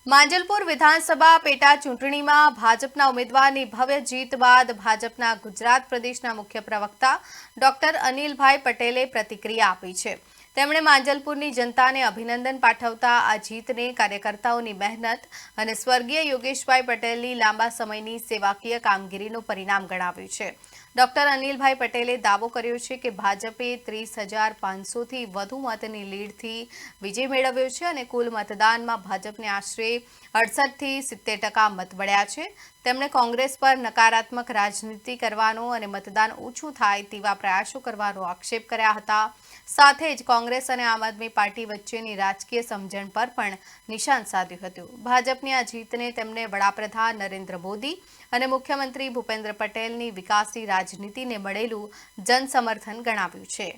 માંજલપુર વિધાનસભા પેટા ચૂંટણીમાં ભાજપના ઉમેદવારની ભવ્ય જીત બાદ ભાજપના ગુજરાત પ્રદેશના મુખ્ય પ્રવક્તા ડોક્ટર અનિલભાઈ પટેલે પ્રતિક્રિયા આપી છે। તેમણે માંજલપુરની જનતાને અભિનંદન પાઠવતા આ જીતને કાર્યકર્તાઓની મહેનત અને સ્વર્ગીય યોગેશભાઈ પટેલની લાંબા સમયની સેવાકીય કામગીરીનું પરિણામ ગણાવ્યું છે। ડોક્ટર અનિલભાઈ પટેલે દાવો કર્યો છે કે ભાજપે 30,500થી વધુ મતની લીડથી વિજય મેળવ્યો છે અને કુલ મતદાનમાં ભાજપને આશરે 68થી 70% મત મળ્યા છે। તેમણે કોંગ્રેસ પર નકારાત્મક રાજનીતિ કરવાનો અને મતદાન ઓછું થાય તેવા પ્રયાસો કરવાનો આક્ષેપ કર્યા હતા। સાથે જ કોંગ્રેસ અને આમ આદમી પાર્ટી વચ્ચેની રાજકીય સમજણ પર પણ નિશાન સાધ્યું હતું। ભાજપની આ જીતને તેમણે વડાપ્રધાન નરેન્દ્ર મોદી અને મુખ્યમંત્રી ભૂપેન્દ્ર પટેલની વિકાસની રાજનીતિને મળેલું જનસમર્થન ગણાવ્યું છે।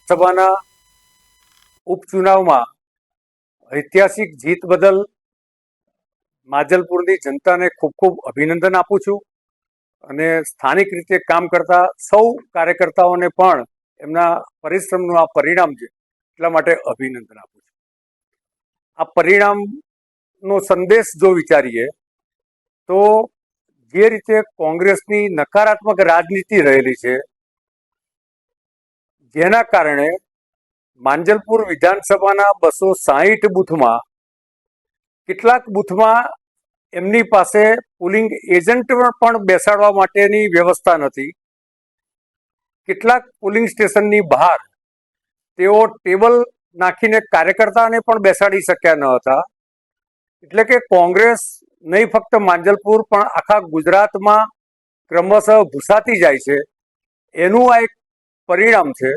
સભાના ઉપચુનાવમાં ઐતિહાસિક જીત બદલ માંજલપુરની જનતાને ખૂબ ખૂબ અભિનંદન આપું છું અને સ્થાનિક રીતે કામ કરતા સૌ કાર્યકર્તાઓને પણ એમના પરિશ્રમનું આ પરિણામ છે એટલા માટે અભિનંદન આપું છું। આ પરિણામનો સંદેશ જો વિચારીએ તો જે રીતે કોંગ્રેસની નકારાત્મક રાજનીતિ રહેલી છે, જેના કારણે માંજલપુર વિધાનસભાના 260 બૂથમાં કેટલાક બૂથમાં એમની પાસે પોલિંગ એજન્ટ પણ બેસાડવા માટેની વ્યવસ્થા નથી। કેટલાક પોલિંગ સ્ટેશનની બહાર તેઓ ટેબલ નાખીને કાર્યકર્તાને પણ બેસાડી શક્યા ન હતા। એટલે કે કોંગ્રેસ નહીં ફક્ત માંજલપુર પણ આખા ગુજરાતમાં ક્રમશઃ ભૂસાતી જાય છે, એનું આ એક પરિણામ છે।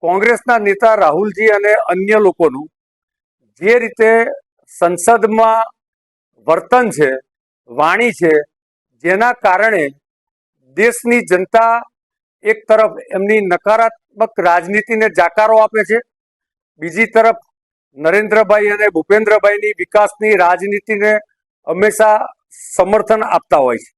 કોંગ્રેસના નેતા રાહુલજી અને અન્ય લોકોનું જે રીતે સંસદમાં વર્તન છે, વાણી છે, જેના કારણે દેશની જનતા એક તરફ એમની નકારાત્મક રાજનીતિને જાકારો આપે છે, બીજી તરફ નરેન્દ્રભાઈ અને ભૂપેન્દ્રભાઈની વિકાસની રાજનીતિને હંમેશા સમર્થન આપતા હોય છે।